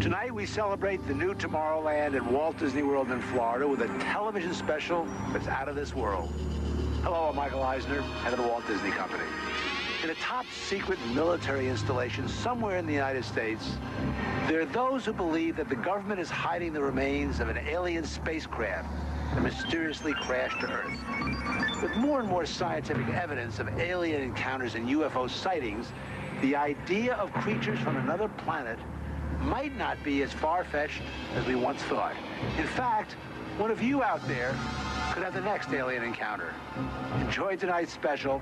Tonight we celebrate the new Tomorrowland at Walt Disney World in Florida with a television special that's out of this world. Hello, I'm Michael Eisner, head of the Walt Disney Company. In a top-secret military installation somewhere in the United States, there are those who believe that the government is hiding the remains of an alien spacecraft that mysteriously crashed to Earth. With more and more scientific evidence of alien encounters and UFO sightings, the idea of creatures from another planet might not be as far-fetched as we once thought. In fact, one of you out there could have the next alien encounter. Enjoy tonight's special.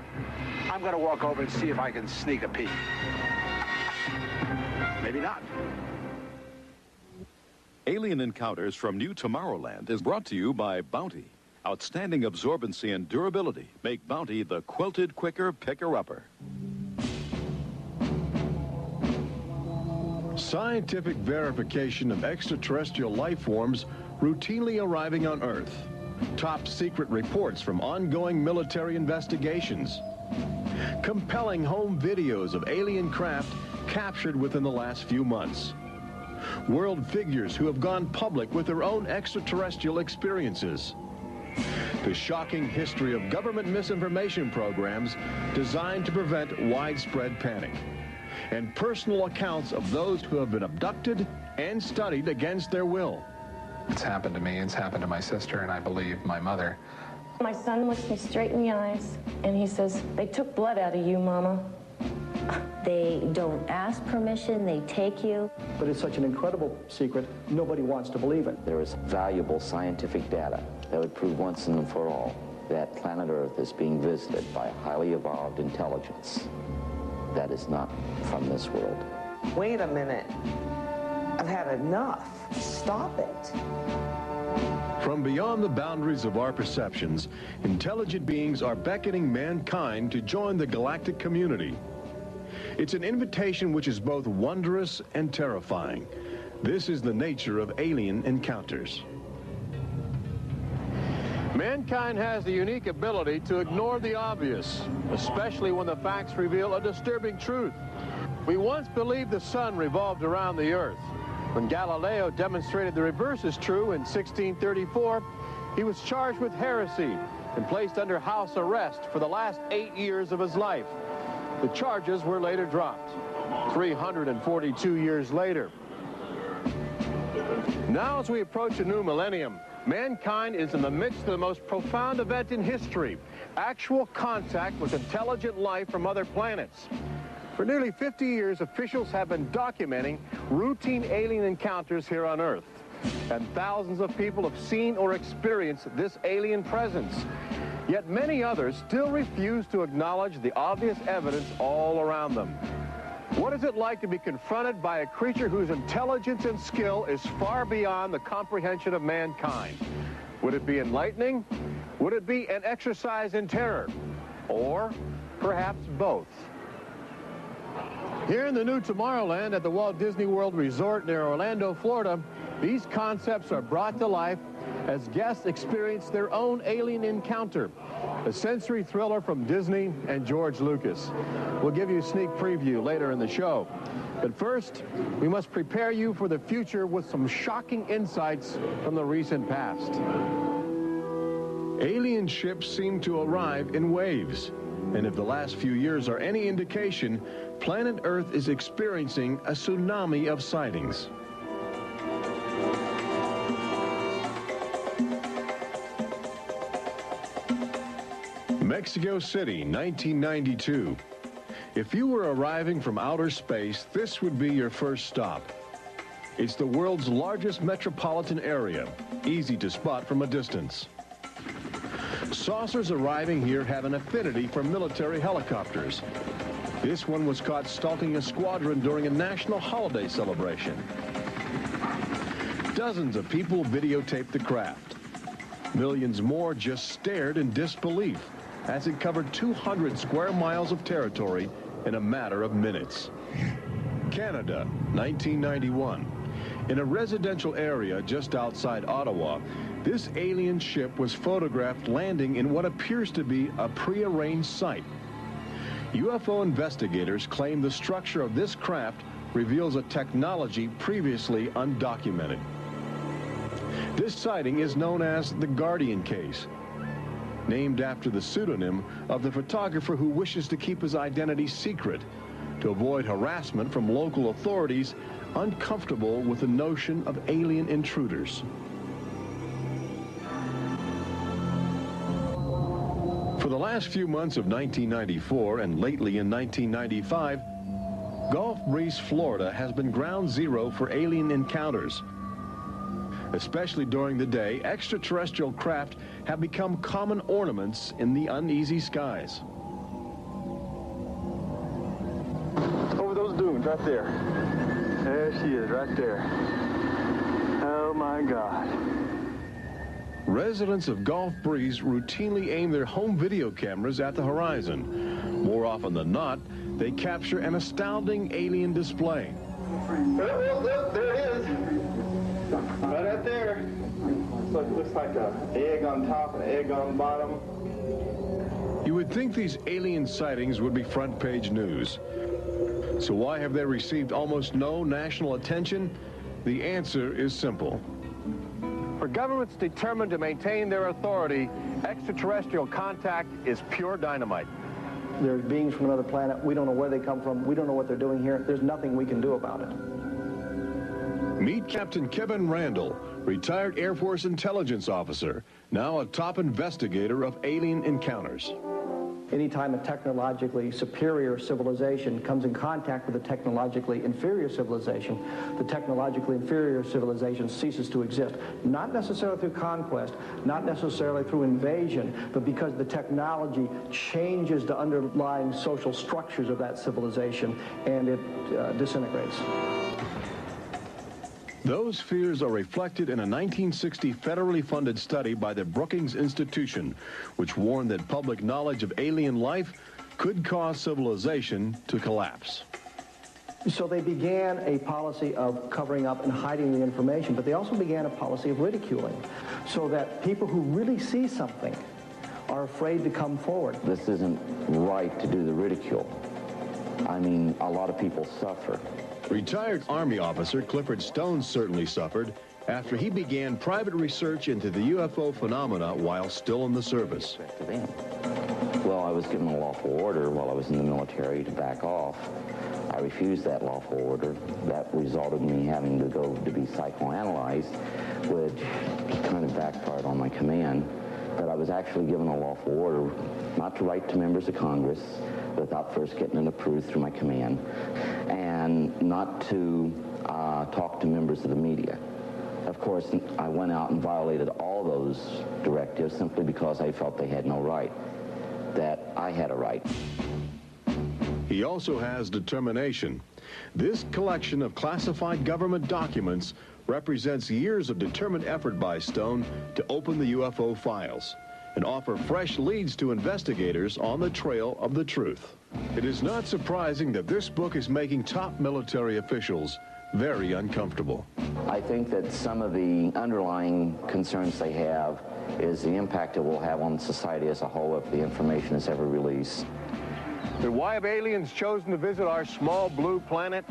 I'm going to walk over and see if I can sneak a peek. Maybe not. Alien Encounters from New Tomorrowland is brought to you by Bounty. Outstanding absorbency and durability make Bounty the quilted quicker picker-upper. Scientific verification of extraterrestrial life forms routinely arriving on Earth. Top secret reports from ongoing military investigations. Compelling home videos of alien craft captured within the last few months. World figures who have gone public with their own extraterrestrial experiences. The shocking history of government misinformation programs designed to prevent widespread panic. And personal accounts of those who have been abducted and studied against their will. It's happened to me, it's happened to my sister, and I believe my mother. My son looks me straight in the eyes, and he says, "They took blood out of you, Mama." They don't ask permission, they take you. But it's such an incredible secret, nobody wants to believe it. There is valuable scientific data that would prove once and for all that planet Earth is being visited by a highly evolved intelligence that is not from this world. Wait a minute. I've had enough. Stop it. From beyond the boundaries of our perceptions, intelligent beings are beckoning mankind to join the galactic community. It's an invitation which is both wondrous and terrifying. This is the nature of alien encounters. Mankind has the unique ability to ignore the obvious, especially when the facts reveal a disturbing truth. We once believed the sun revolved around the earth. When Galileo demonstrated the reverse is true in 1634, he was charged with heresy and placed under house arrest for the last 8 years of his life. The charges were later dropped, 342 years later. Now, as we approach a new millennium, mankind is in the midst of the most profound event in history, actual contact with intelligent life from other planets. For nearly 50 years, officials have been documenting routine alien encounters here on Earth. And thousands of people have seen or experienced this alien presence. Yet many others still refuse to acknowledge the obvious evidence all around them. What is it like to be confronted by a creature whose intelligence and skill is far beyond the comprehension of mankind? Would it be enlightening? Would it be an exercise in terror? Or perhaps both? Here in the new Tomorrowland at the Walt Disney World Resort near Orlando, Florida, these concepts are brought to life as guests experience their own alien encounter, a sensory thriller from Disney and George Lucas. We'll give you a sneak preview later in the show. But first, we must prepare you for the future with some shocking insights from the recent past. Alien ships seem to arrive in waves. And if the last few years are any indication, planet Earth is experiencing a tsunami of sightings. Mexico City, 1992. If you were arriving from outer space, this would be your first stop. It's the world's largest metropolitan area, easy to spot from a distance. Saucers arriving here have an affinity for military helicopters. This one was caught stalking a squadron during a national holiday celebration. Dozens of people videotaped the craft. Millions more just stared in disbelief as it covered 200 square miles of territory in a matter of minutes. Canada, 1991. In a residential area just outside Ottawa, this alien ship was photographed landing in what appears to be a prearranged site. UFO investigators claim the structure of this craft reveals a technology previously undocumented. This sighting is known as the Guardian case, named after the pseudonym of the photographer who wishes to keep his identity secret to avoid harassment from local authorities uncomfortable with the notion of alien intruders. For the last few months of 1994 and lately in 1995, Gulf Breeze, Florida has been ground zero for alien encounters. Especially during the day, extraterrestrial craft have become common ornaments in the uneasy skies. Over those dunes, right there. There she is, right there. Oh my God. Residents of Gulf Breeze routinely aim their home video cameras at the horizon. More often than not, they capture an astounding alien display. Look, there it is. Right out there. Looks like an egg on top and an egg on the bottom. You would think these alien sightings would be front page news. So why have they received almost no national attention? The answer is simple. For governments determined to maintain their authority, extraterrestrial contact is pure dynamite. There's beings from another planet. We don't know where they come from. We don't know what they're doing here. There's nothing we can do about it. Meet Captain Kevin Randall, retired Air Force intelligence officer, now a top investigator of alien encounters. Anytime a technologically superior civilization comes in contact with a technologically inferior civilization, the technologically inferior civilization ceases to exist. Not necessarily through conquest, not necessarily through invasion, but because the technology changes the underlying social structures of that civilization and it disintegrates. Those fears are reflected in a 1960 federally funded study by the Brookings Institution, which warned that public knowledge of alien life could cause civilization to collapse. So they began a policy of covering up and hiding the information, but they also began a policy of ridiculing, so that people who really see something are afraid to come forward. This isn't right to do the ridicule. I mean, a lot of people suffer. Retired Army officer Clifford Stone certainly suffered after he began private research into the UFO phenomena while still in the service. Well, I was given a lawful order while I was in the military to back off. I refused that lawful order. That resulted in me having to go to be psychoanalyzed, which kind of backfired on my command. But I was actually given a lawful order not to write to members of Congress without first getting it approved through my command, and not to talk to members of the media. Of course, I went out and violated all those directives simply because I felt they had no right, that I had a right. He also has determination. This collection of classified government documents represents years of determined effort by Stone to open the UFO files and offer fresh leads to investigators on the trail of the truth. It is not surprising that this book is making top military officials very uncomfortable. I think that some of the underlying concerns they have is the impact it will have on society as a whole if the information is ever released. But why have aliens chosen to visit our small blue planet,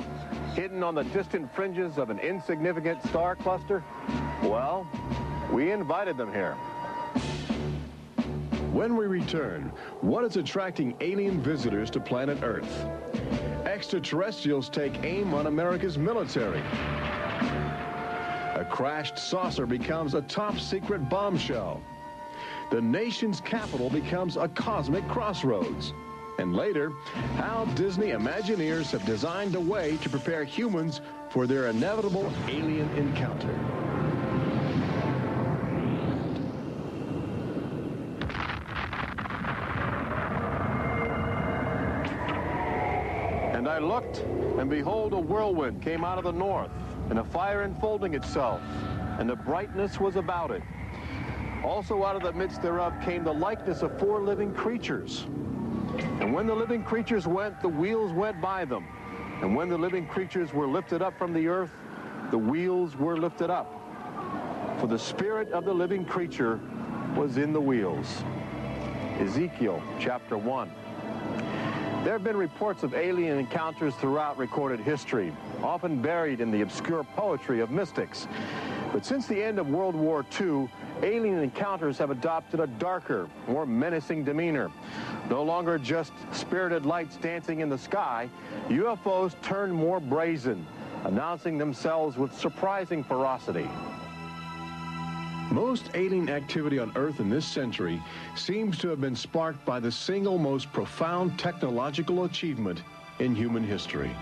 hidden on the distant fringes of an insignificant star cluster? Well, we invited them here. When we return, what is attracting alien visitors to planet Earth? Extraterrestrials take aim on America's military. A crashed saucer becomes a top-secret bombshell. The nation's capital becomes a cosmic crossroads. And later, how Disney Imagineers have designed a way to prepare humans for their inevitable alien encounter. And I looked, and behold, a whirlwind came out of the north, and a fire enfolding itself, and the brightness was about it. Also out of the midst thereof came the likeness of 4 living creatures. And when the living creatures went, the wheels went by them. And when the living creatures were lifted up from the earth, the wheels were lifted up. For the spirit of the living creature was in the wheels. Ezekiel chapter 1. There have been reports of alien encounters throughout recorded history, often buried in the obscure poetry of mystics. But since the end of World War II, alien encounters have adopted a darker, more menacing demeanor. No longer just spirited lights dancing in the sky, UFOs turn more brazen, announcing themselves with surprising ferocity. Most alien activity on Earth in this century seems to have been sparked by the single most profound technological achievement in human history.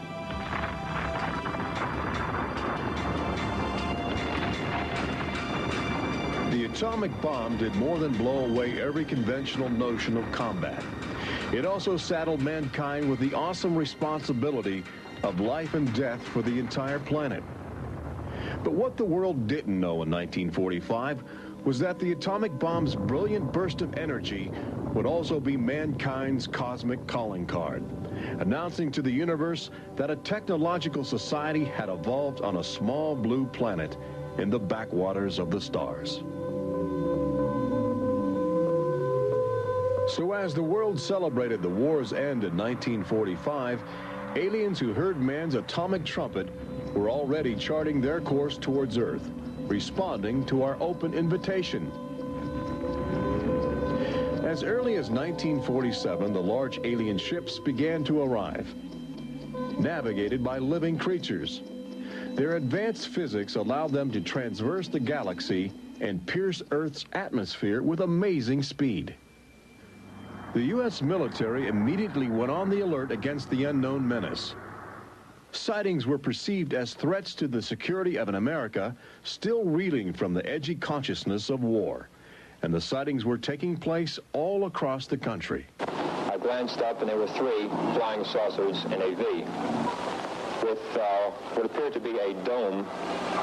The atomic bomb did more than blow away every conventional notion of combat. It also saddled mankind with the awesome responsibility of life and death for the entire planet. But what the world didn't know in 1945 was that the atomic bomb's brilliant burst of energy would also be mankind's cosmic calling card, announcing to the universe that a technological society had evolved on a small blue planet in the backwaters of the stars. So as the world celebrated the war's end in 1945, aliens who heard man's atomic trumpet were already charting their course towards Earth, responding to our open invitation. As early as 1947, the large alien ships began to arrive, navigated by living creatures. Their advanced physics allowed them to traverse the galaxy and pierce Earth's atmosphere with amazing speed. The U.S. military immediately went on the alert against the unknown menace. Sightings were perceived as threats to the security of an America still reeling from the edgy consciousness of war. And the sightings were taking place all across the country. I glanced up and there were 3 flying saucers in a V with what appeared to be a dome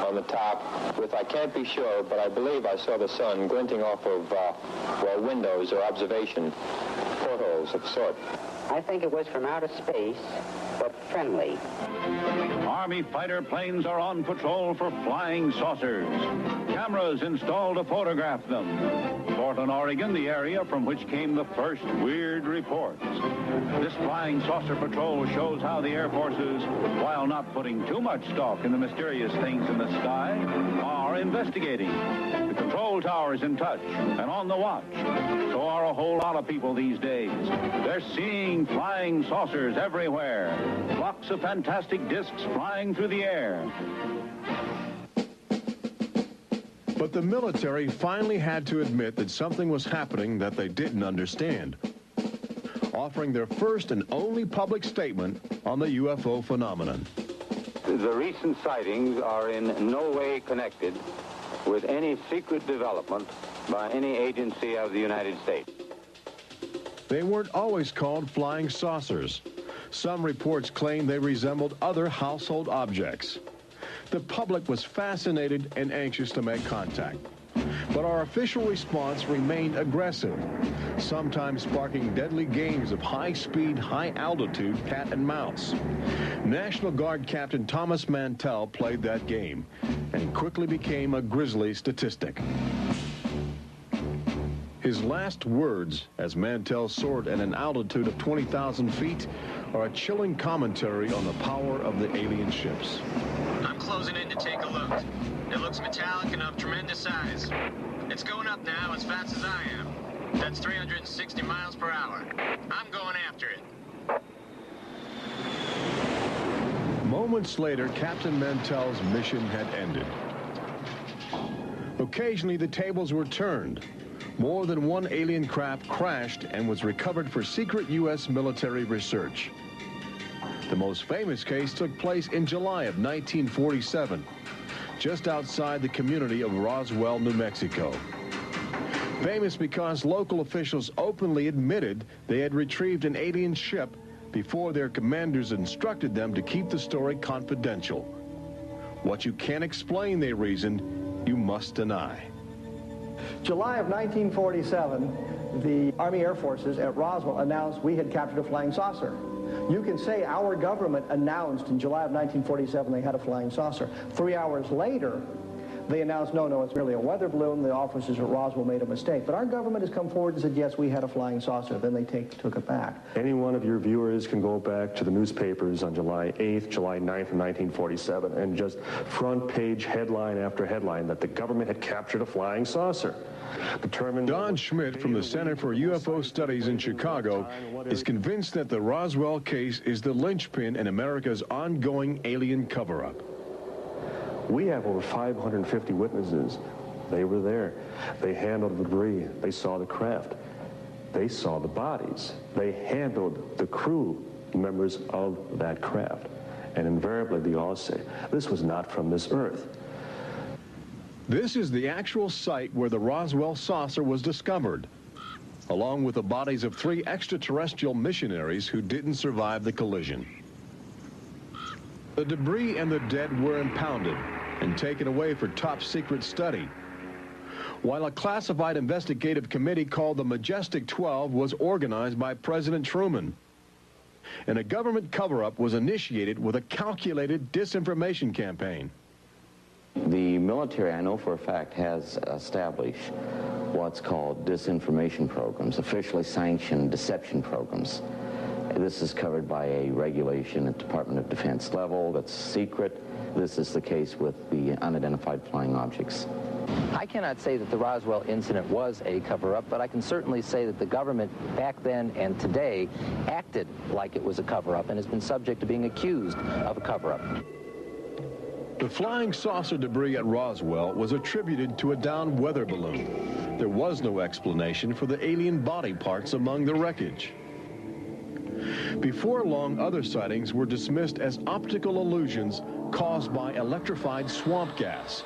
on the top with, I can't be sure, but I believe I saw the sun glinting off of, well, windows or observation portholes of a sort. I think it was from outer space, but friendly. Army fighter planes are on patrol for flying saucers. Cameras installed to photograph them. Portland, Oregon, the area from which came the first weird reports. This flying saucer patrol shows how the Air Forces, while not putting too much stock in the mysterious things in the sky, are investigating. The control tower is in touch and on the watch. So are a whole lot of people these days. They're seeing flying saucers everywhere. Blocks of fantastic discs flying through the air. But the military finally had to admit that something was happening that they didn't understand, offering their first and only public statement on the UFO phenomenon. The recent sightings are in no way connected with any secret development by any agency of the United States. They weren't always called flying saucers. Some reports claim they resembled other household objects. The public was fascinated and anxious to make contact. But our official response remained aggressive, sometimes sparking deadly games of high-speed, high-altitude cat and mouse. National Guard Captain Thomas Mantell played that game and quickly became a grisly statistic. His last words, as Mantell soared at an altitude of 20,000 feet, are a chilling commentary on the power of the alien ships. I'm closing in to take a look. It looks metallic and of tremendous size. It's going up now as fast as I am. That's 360 miles per hour. I'm going after it. Moments later, Captain Mantell's mission had ended. Occasionally, the tables were turned. More than one alien craft crashed and was recovered for secret U.S. military research. The most famous case took place in July of 1947, just outside the community of Roswell, New Mexico. Famous because local officials openly admitted they had retrieved an alien ship before their commanders instructed them to keep the story confidential. What you can't explain, they reasoned, you must deny. July of 1947, the Army Air Forces at Roswell announced we had captured a flying saucer. You can say our government announced in July of 1947 they had a flying saucer. 3 hours later, They announced, no, it's merely a weather balloon. The officers at Roswell made a mistake. But our government has come forward and said, yes, we had a flying saucer. Then they took it back. Any one of your viewers can go back to the newspapers on July 8th, July 9th of 1947, and just front page headline after headline that the government had captured a flying saucer. Don Schmidt from the Center for UFO Studies in Chicago is convinced that the Roswell case is the linchpin in America's ongoing alien cover-up. We have over 550 witnesses. They were there. They handled the debris. They saw the craft. They saw the bodies. They handled the crew members of that craft. And invariably, they all say, this was not from this earth. This is the actual site where the Roswell saucer was discovered, along with the bodies of 3 extraterrestrial missionaries who didn't survive the collision. The debris and the dead were impounded and taken away for top-secret study, while a classified investigative committee called the Majestic 12 was organized by President Truman. And a government cover-up was initiated with a calculated disinformation campaign. The military, I know for a fact, has established what's called disinformation programs, officially sanctioned deception programs. This is covered by a regulation at Department of Defense level that's secret. This is the case with the unidentified flying objects. I cannot say that the Roswell incident was a cover-up, but I can certainly say that the government back then and today acted like it was a cover-up and has been subject to being accused of a cover-up. The flying saucer debris at Roswell was attributed to a downed weather balloon. There was no explanation for the alien body parts among the wreckage. Before long, other sightings were dismissed as optical illusions caused by electrified swamp gas,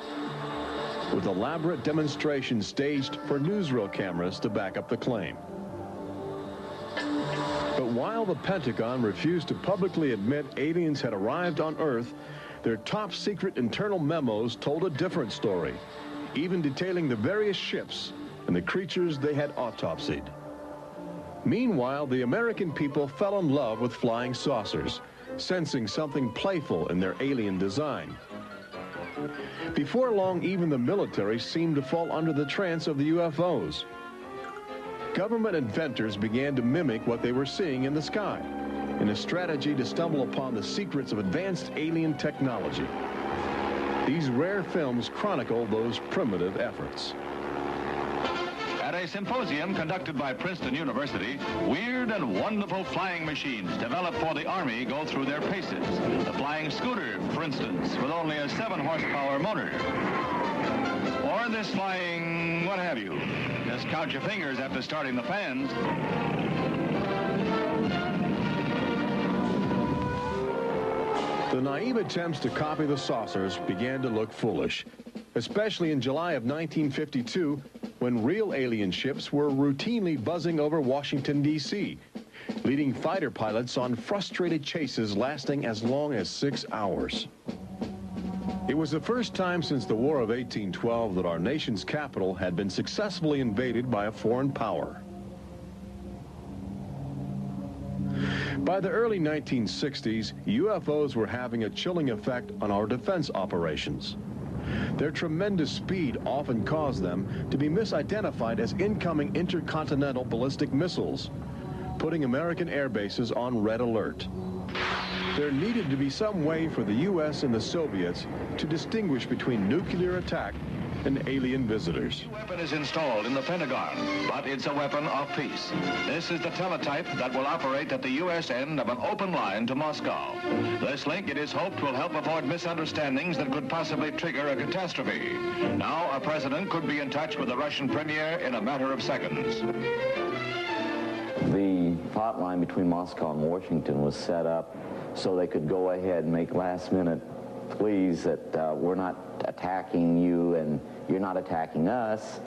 with elaborate demonstrations staged for newsreel cameras to back up the claim. But while the Pentagon refused to publicly admit aliens had arrived on Earth, their top-secret internal memos told a different story, even detailing the various ships and the creatures they had autopsied. Meanwhile, the American people fell in love with flying saucers, sensing something playful in their alien design. Before long, even the military seemed to fall under the trance of the UFOs. Government inventors began to mimic what they were seeing in the sky, in a strategy to stumble upon the secrets of advanced alien technology. These rare films chronicle those primitive efforts. At a symposium conducted by Princeton University, weird and wonderful flying machines developed for the Army go through their paces. The flying scooter, for instance, with only a 7-horsepower motor. Or this flying what have you. Just count your fingers after starting the fans. The naive attempts to copy the saucers began to look foolish, especially in July of 1952, when real alien ships were routinely buzzing over Washington, D.C., leading fighter pilots on frustrated chases lasting as long as 6 hours. It was the first time since the War of 1812 that our nation's capital had been successfully invaded by a foreign power. By the early 1960s, UFOs were having a chilling effect on our defense operations. Their tremendous speed often caused them to be misidentified as incoming intercontinental ballistic missiles, putting American air bases on red alert. There needed to be some way for the U.S. and the Soviets to distinguish between nuclear attack and alien visitors. The weapon is installed in the Pentagon, but it's a weapon of peace. This is the teletype that will operate at the U.S. end of an open line to Moscow. This link, it is hoped, will help avoid misunderstandings that could possibly trigger a catastrophe. Now, a president could be in touch with the Russian premier in a matter of seconds. The hotline between Moscow and Washington was set up so they could go ahead and make last-minute pleas that we're not attacking you and you're not attacking us.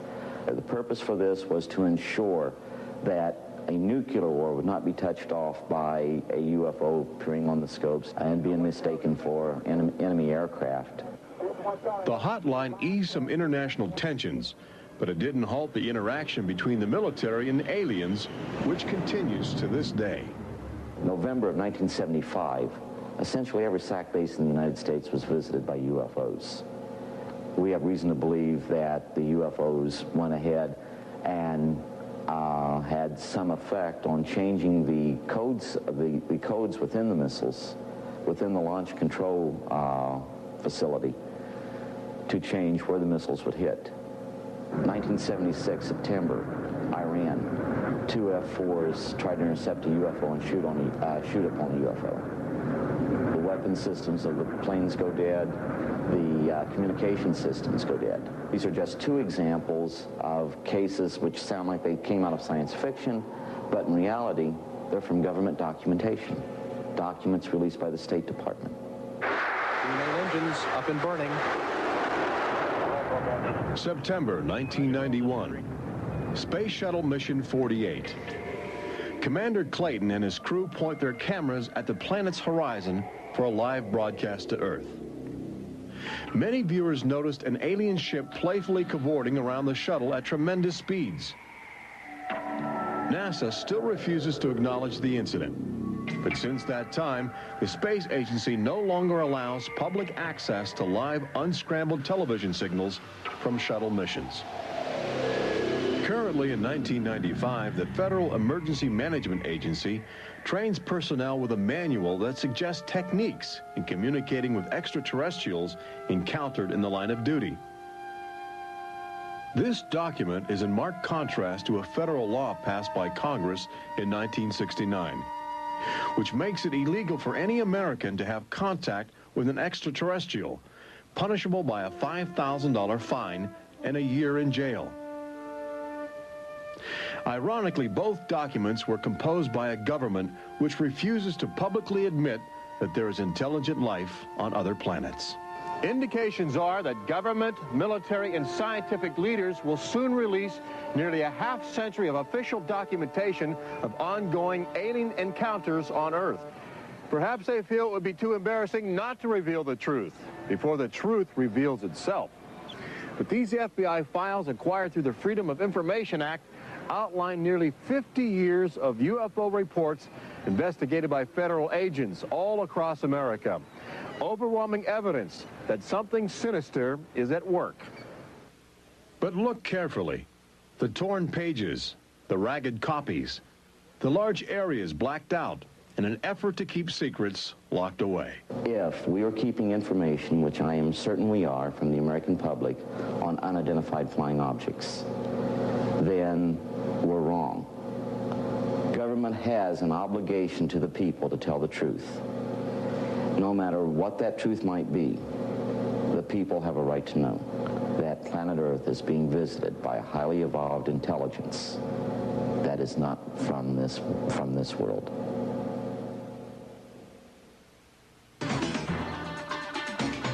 The purpose for this was to ensure that a nuclear war would not be touched off by a UFO appearing on the scopes and being mistaken for enemy aircraft. The hotline eased some international tensions, but it didn't halt the interaction between the military and aliens, which continues to this day. November of 1975, essentially every SAC base in the United States was visited by UFOs. we have reason to believe that the UFOs went ahead and had some effect on changing the codes within the missiles, within the launch control facility, to change where the missiles would hit. 1976, September, Iran, 2 F-4s tried to intercept a UFO and shoot upon the UFO. The weapon systems of the planes go dead. The communication systems go dead. These are just 2 examples of cases which sound like they came out of science fiction, but in reality, they're from government documentation. Documents released by the State Department. Main engines up and burning. September 1991. Space Shuttle Mission 48. Commander Clayton and his crew point their cameras at the planet's horizon for a live broadcast to Earth. Many viewers noticed an alien ship playfully cavorting around the shuttle at tremendous speeds. NASA still refuses to acknowledge the incident. But since that time, the space agency no longer allows public access to live unscrambled television signals from shuttle missions. Currently in 1995, the Federal Emergency Management Agency trains personnel with a manual that suggests techniques in communicating with extraterrestrials encountered in the line of duty. This document is in marked contrast to a federal law passed by Congress in 1969, which makes it illegal for any American to have contact with an extraterrestrial, punishable by a $5,000 fine and a year in jail. Ironically, both documents were composed by a government which refuses to publicly admit that there is intelligent life on other planets. Indications are that government, military, and scientific leaders will soon release nearly a half-century of official documentation of ongoing alien encounters on Earth. Perhaps they feel it would be too embarrassing not to reveal the truth before the truth reveals itself. But these FBI files acquired through the Freedom of Information Act outline nearly 50 years of UFO reports investigated by federal agents all across America. Overwhelming evidence that something sinister is at work. But look carefully. The torn pages, the ragged copies, the large areas blacked out in an effort to keep secrets locked away. If we are keeping information, which I am certain we are, from the American public on unidentified flying objects, then we're wrong. Government has an obligation to the people to tell the truth. No matter what that truth might be, the people have a right to know that planet Earth is being visited by a highly evolved intelligence that is not from this world.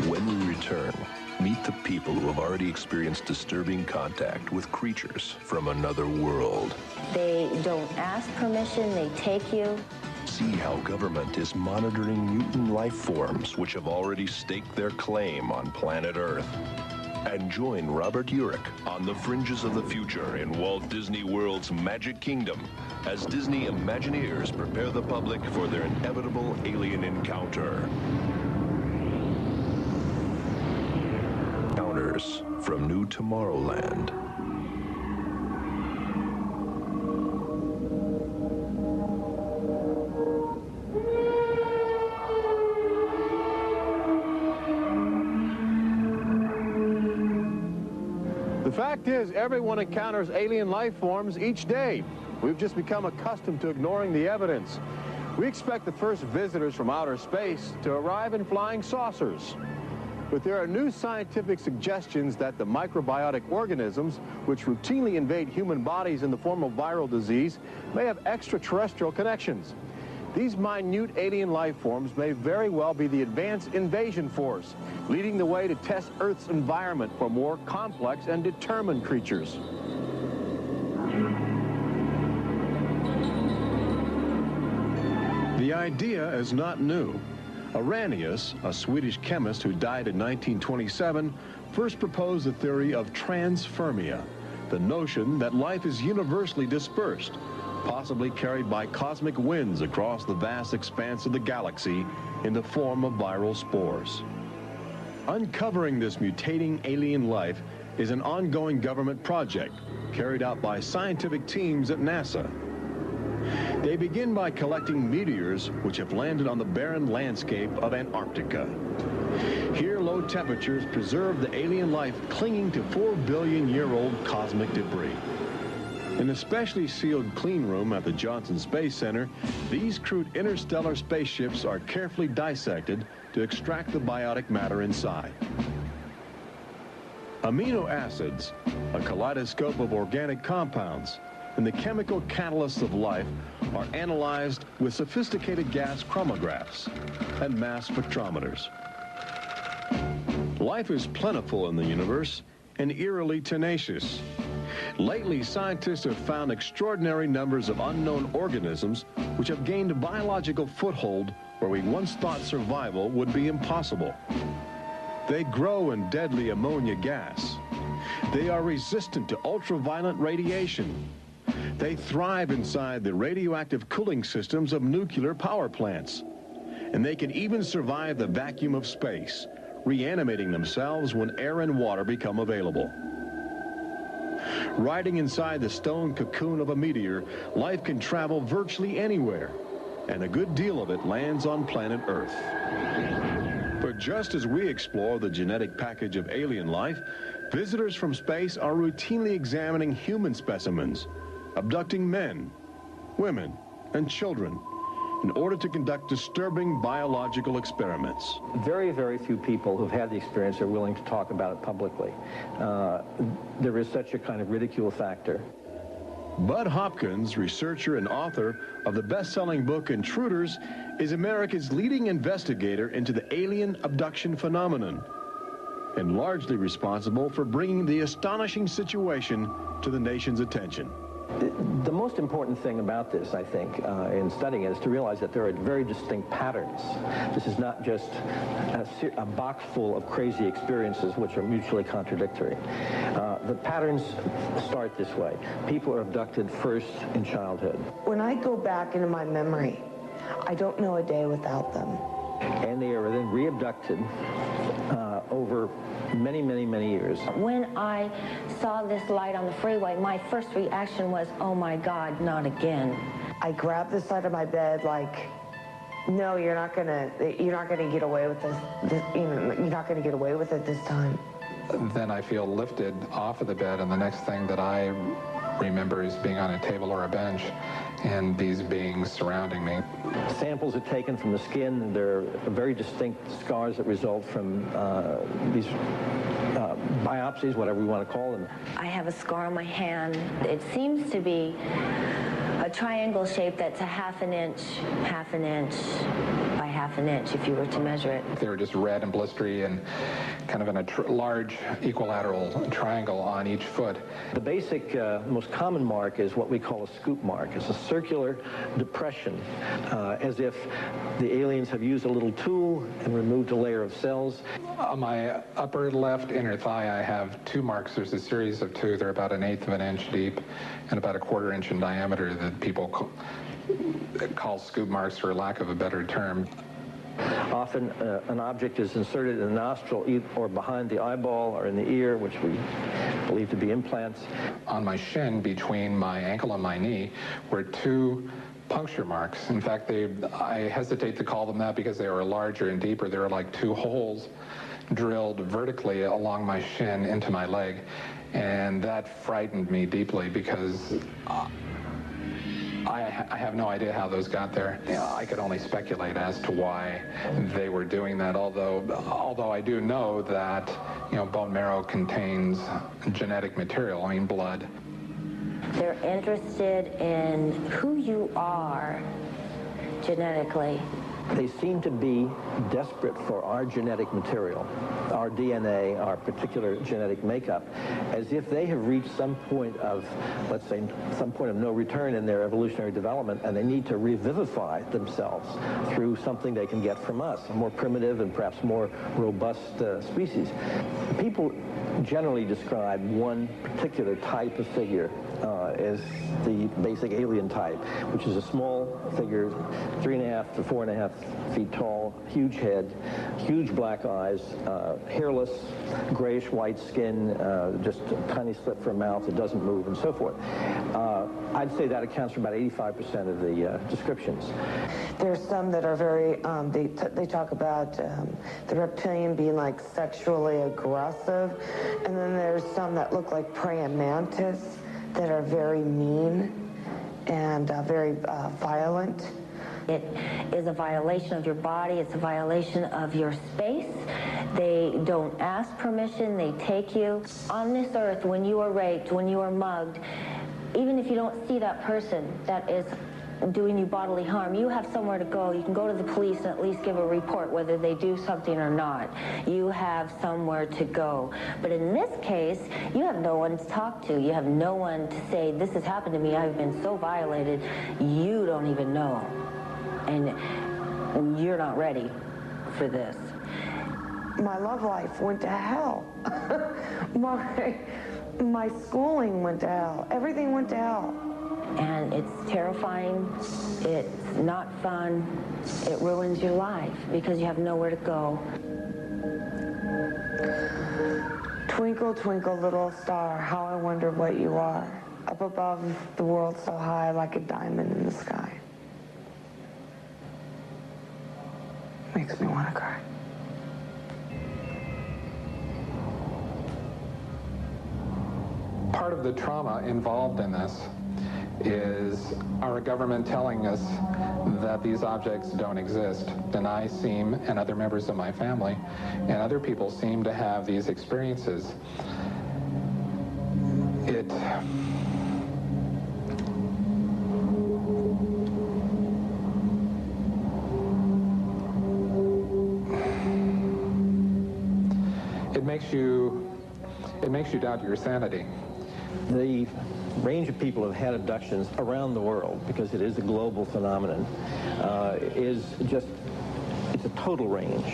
When we return, meet the people who have already experienced disturbing contact with creatures from another world. They don't ask permission, they take you. See how government is monitoring mutant life forms which have already staked their claim on planet Earth. And join Robert Urich on the fringes of the future in Walt Disney World's Magic Kingdom as Disney Imagineers prepare the public for their inevitable alien encounter. Encounters from New Tomorrowland. The fact is, everyone encounters alien life forms each day. We've just become accustomed to ignoring the evidence. We expect the first visitors from outer space to arrive in flying saucers. But there are new scientific suggestions that the microbiotic organisms, which routinely invade human bodies in the form of viral disease, may have extraterrestrial connections. These minute alien life forms may very well be the advanced invasion force, leading the way to test Earth's environment for more complex and determined creatures. The idea is not new. Arrhenius, a Swedish chemist who died in 1927, first proposed the theory of transfermia, the notion that life is universally dispersed, possibly carried by cosmic winds across the vast expanse of the galaxy in the form of viral spores. Uncovering this mutating alien life is an ongoing government project carried out by scientific teams at NASA. They begin by collecting meteors which have landed on the barren landscape of Antarctica. Here, low temperatures preserve the alien life clinging to 4 billion-year-old cosmic debris. In a specially sealed clean room at the Johnson Space Center, these crude interstellar spaceships are carefully dissected to extract the biotic matter inside. Amino acids, a kaleidoscope of organic compounds, and the chemical catalysts of life are analyzed with sophisticated gas chromographs and mass spectrometers. Life is plentiful in the universe and eerily tenacious. Lately, scientists have found extraordinary numbers of unknown organisms which have gained a biological foothold where we once thought survival would be impossible. They grow in deadly ammonia gas. They are resistant to ultraviolet radiation. They thrive inside the radioactive cooling systems of nuclear power plants. And they can even survive the vacuum of space, reanimating themselves when air and water become available. Riding inside the stone cocoon of a meteor, life can travel virtually anywhere, and a good deal of it lands on planet Earth. But just as we explore the genetic package of alien life, visitors from space are routinely examining human specimens, abducting men, women, and children in order to conduct disturbing biological experiments. Very, very few people who've had the experience are willing to talk about it publicly. There is such a kind of ridicule factor. Bud Hopkins, researcher and author of the best-selling book Intruders, is America's leading investigator into the alien abduction phenomenon and largely responsible for bringing the astonishing situation to the nation's attention. The most important thing about this, I think, in studying it is to realize that there are very distinct patterns. This is not just a box full of crazy experiences which are mutually contradictory. The patterns start this way. People are abducted first in childhood. When I go back into my memory, I don't know a day without them. And they are then re-abducted over many, many, many years. When I saw this light on the freeway, my first reaction was, oh my God, not again. I grabbed the side of my bed like, no, you're not gonna get away with this. You're not gonna get away with it this time. Then I feel lifted off of the bed, and the next thing that I remember is being on a table or a bench and these beings surrounding me. Samples are taken from the skin, and there are very distinct scars that result from these biopsies, whatever we want to call them. I have a scar on my hand. It seems to be a triangle shape that's a half an inch by half an inch if you were to measure it. They were just red and blistery and kind of in a large equilateral triangle on each foot. The basic, most common mark is what we call a scoop mark. It's a circular depression, as if the aliens have used a little tool and removed a layer of cells. On my upper left inner thigh, I have two marks. There's a series of two. They're about 1/8 of an inch deep and about 1/4 inch in diameter that people call scoop marks for lack of a better term. Often an object is inserted in the nostril or behind the eyeball or in the ear, which we believe to be implants. On my shin, between my ankle and my knee, were two puncture marks. In fact, I hesitate to call them that because they were larger and deeper. They were like two holes drilled vertically along my shin into my leg. And that frightened me deeply because I have no idea how those got there. I could only speculate as to why they were doing that, although I do know that, bone marrow contains genetic material, blood. They're interested in who you are genetically. They seem to be desperate for our genetic material, our DNA, our particular genetic makeup, as if they have reached some point of, let's say, some point of no return in their evolutionary development, and they need to revivify themselves through something they can get from us, a more primitive and perhaps more robust species. People generally describe one particular type of figure as the basic alien type, which is a small figure, 3.5 to 4.5 feet tall, huge head, huge black eyes, hairless, grayish-white skin, just a tiny slit for a mouth that doesn't move, and so forth. I'd say that accounts for about 85% of the descriptions. There's some that are very, they talk about the reptilian being like sexually aggressive, and then there's some that look like praying mantis that are very mean and very violent. It is a violation of your body. It's a violation of your space. They don't ask permission. They take you. On this earth, when you are raped, when you are mugged, even if you don't see that person that is doing you bodily harm, you have somewhere to go. You can go to the police and at least give a report whether they do something or not. You have somewhere to go. But in this case, you have no one to talk to. You have no one to say, this has happened to me. I've been so violated. You don't even know. And you're not ready for this. My love life went to hell. My schooling went to hell. Everything went to hell. And it's terrifying. It's not fun. It ruins your life because you have nowhere to go. Twinkle, twinkle, little star, how I wonder what you are. Up above the world so high like a diamond in the sky. Makes me want to cry. Part of the trauma involved in this is our government telling us that these objects don't exist. And I seem, and other members of my family, and other people seem to have these experiences. It makes you doubt your sanity. The range of people who have had abductions around the world, because it is a global phenomenon, is just, it's a total range.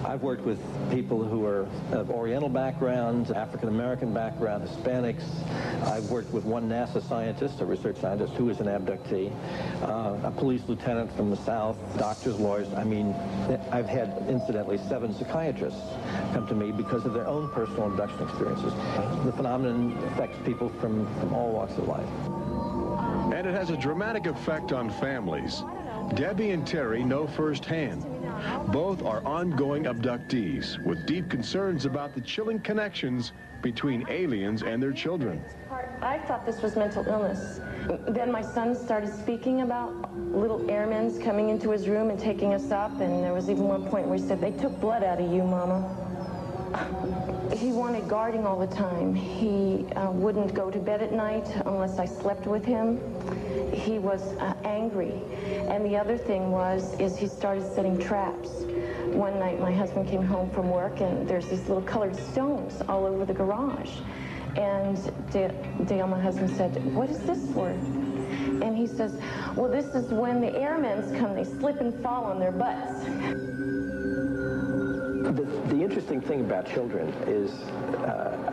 I've worked with people who are of Oriental backgrounds, African-American background, Hispanics. I've worked with one NASA scientist, a research scientist, who is an abductee, a police lieutenant from the South, doctors, lawyers. I mean, I've had, incidentally, 7 psychiatrists come to me because of their own personal abduction experiences. The phenomenon affects people from all walks of life. And it has a dramatic effect on families. Debbie and Terry know firsthand. Both are ongoing abductees with deep concerns about the chilling connections between aliens and their children. I thought this was mental illness. Then my son started speaking about little airmen coming into his room and taking us up, and there was even one point where he said, "They took blood out of you, Mama." He wanted guarding all the time. He wouldn't go to bed at night unless I slept with him. He was angry. And the other thing is he started setting traps. One night my husband came home from work and there's these little colored stones all over the garage. And Dale, my husband, said, "What is this for?" And he says, "Well, this is when the airmen come, they slip and fall on their butts." The interesting thing about children is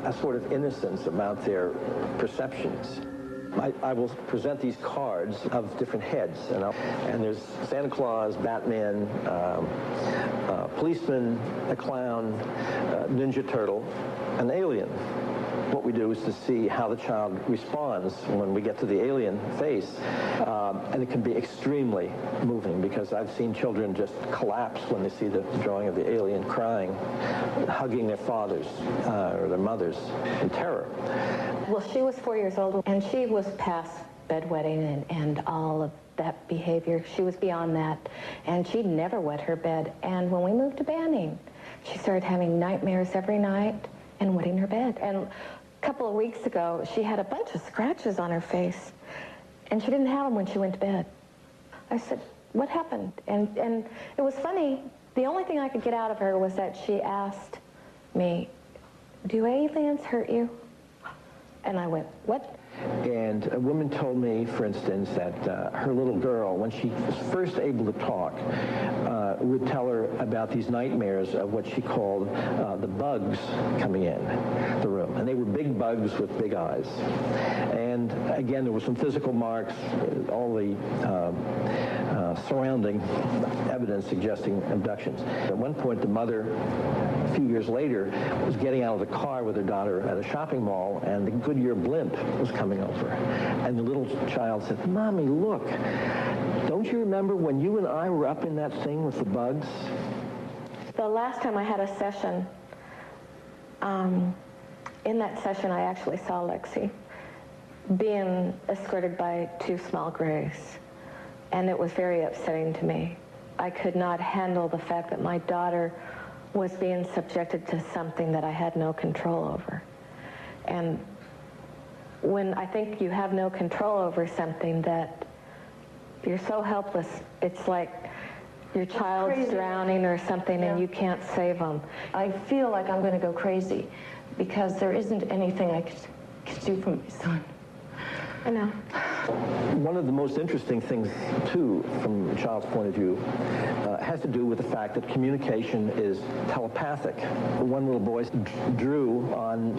a sort of innocence about their perceptions. I will present these cards of different heads, and there's Santa Claus, Batman, policeman, a clown, Ninja Turtle, an alien. What we do is to see how the child responds when we get to the alien face, and it can be extremely moving because I've seen children just collapse when they see the drawing of the alien, crying, hugging their fathers or their mothers in terror. Well, she was 4 years old, and she was past bedwetting and all of that behavior. She was beyond that, and she'd never wet her bed. And when we moved to Banning, she started having nightmares every night and wetting her bed. And a couple of weeks ago, she had a bunch of scratches on her face, and she didn't have them when she went to bed. I said, "What happened?" And it was funny. The only thing I could get out of her was that she asked me, "Do aliens hurt you?" And I went, "What?" And a woman told me, for instance, that her little girl, when she was first able to talk, would tell her about these nightmares of what she called the bugs coming in the room. And they were big bugs with big eyes. And again, there were some physical marks, all the surrounding evidence suggesting abductions. At one point, the mother, a few years later, was getting out of the car with her daughter at a shopping mall, and the Goodyear blimp was coming over. And the little child said, "Mommy, look, don't you remember when you and I were up in that thing with the bugs?" The last time I had a session, in that session I actually saw Lexi being escorted by two small grays. And it was very upsetting to me. I could not handle the fact that my daughter was being subjected to something that I had no control over. And when I think you have no control over something, that you're so helpless, it's like your child's Crazy. Drowning or something, and you can't save them. I feel like I'm going to go crazy because there isn't anything I could do for my son. I know. One of the most interesting things, too, from a child's point of view, has to do with the fact that communication is telepathic. One little boy drew on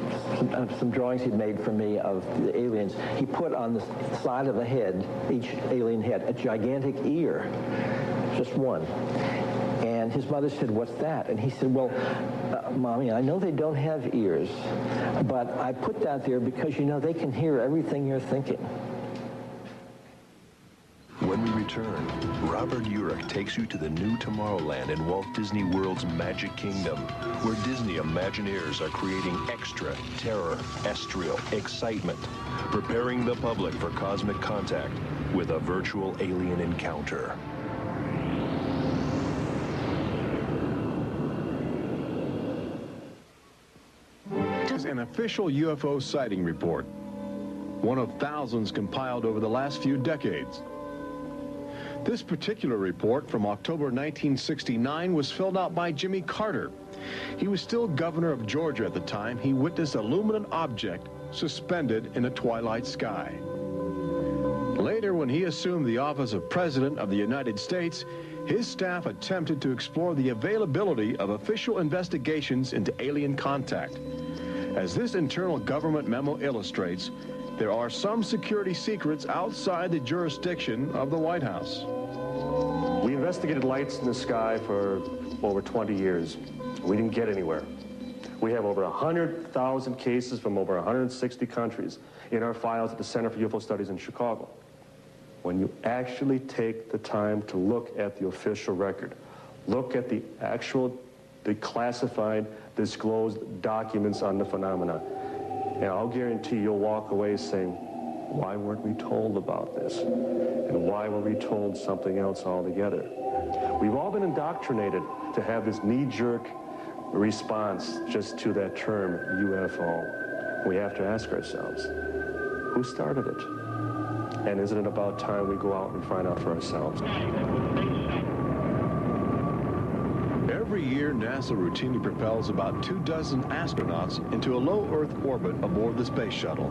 some drawings he'd made for me of the aliens. He put on the side of the head, each alien head, a gigantic ear, just one. And his mother said, "What's that?" And he said, "Well, Mommy, I know they don't have ears, but I put that there because, you know, they can hear everything you're thinking." When we return, Robert Urich takes you to the new Tomorrowland in Walt Disney World's Magic Kingdom, where Disney Imagineers are creating extra terror, estrial excitement, preparing the public for cosmic contact with a virtual alien encounter. An official UFO sighting report, one of thousands compiled over the last few decades. This particular report from October 1969 was filled out by Jimmy Carter. He was still governor of Georgia at the time. He witnessed a luminous object suspended in a twilight sky. Later, when he assumed the office of President of the United States, his staff attempted to explore the availability of official investigations into alien contact. As this internal government memo illustrates, there are some security secrets outside the jurisdiction of the White House. We investigated lights in the sky for over 20 years. We didn't get anywhere. We have over 100,000 cases from over 160 countries in our files at the Center for UFO Studies in Chicago. When you actually take the time to look at the official record, look at the classified, disclosed documents on the phenomena, and I'll guarantee you'll walk away saying, why weren't we told about this? And why were we told something else altogether? We've all been indoctrinated to have this knee-jerk response just to that term, UFO. We have to ask ourselves, who started it? And isn't it about time we go out and find out for ourselves? Every year, NASA routinely propels about 24 astronauts into a low Earth orbit aboard the space shuttle,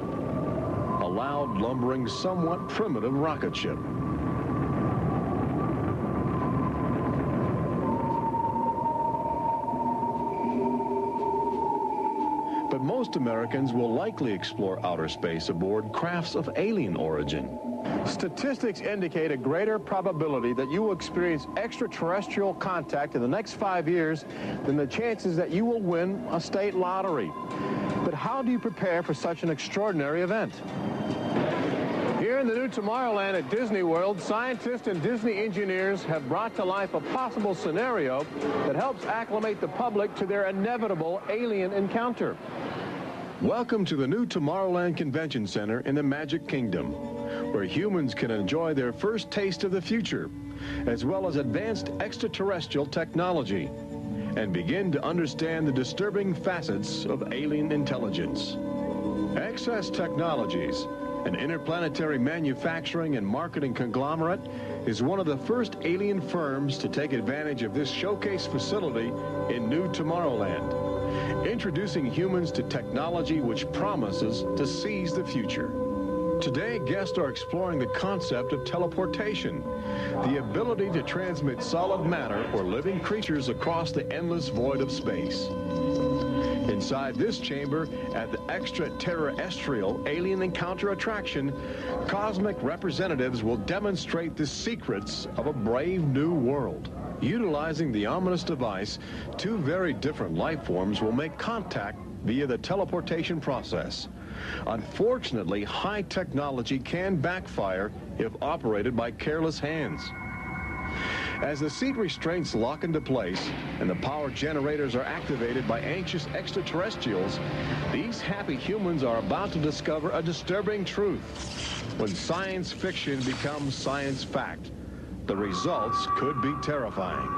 a loud, lumbering, somewhat primitive rocket ship. But most Americans will likely explore outer space aboard crafts of alien origin. Statistics indicate a greater probability that you will experience extraterrestrial contact in the next 5 years than the chances that you will win a state lottery. But how do you prepare for such an extraordinary event? Here in the new Tomorrowland at Disney World, scientists and Disney engineers have brought to life a possible scenario that helps acclimate the public to their inevitable alien encounter. Welcome to the new Tomorrowland Convention Center in the Magic Kingdom, where humans can enjoy their first taste of the future, as well as advanced extraterrestrial technology, and begin to understand the disturbing facets of alien intelligence. Access Technologies, an interplanetary manufacturing and marketing conglomerate, is one of the first alien firms to take advantage of this showcase facility in new Tomorrowland, introducing humans to technology which promises to seize the future. Today, guests are exploring the concept of teleportation, the ability to transmit solid matter or living creatures across the endless void of space. Inside this chamber, at the extraterrestrial alien encounter attraction, cosmic representatives will demonstrate the secrets of a brave new world. Utilizing the ominous device, two very different life forms will make contact via the teleportation process. Unfortunately, high technology can backfire if operated by careless hands. As the seat restraints lock into place and the power generators are activated by anxious extraterrestrials, these happy humans are about to discover a disturbing truth. When science fiction becomes science fact, the results could be terrifying.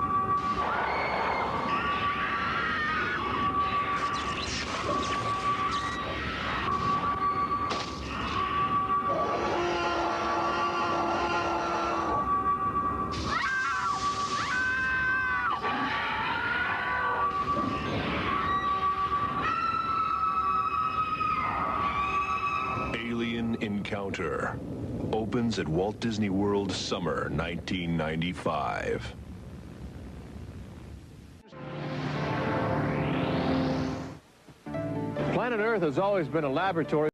Alien Encounter opens at Walt Disney World summer 1995. Planet Earth has always been a laboratory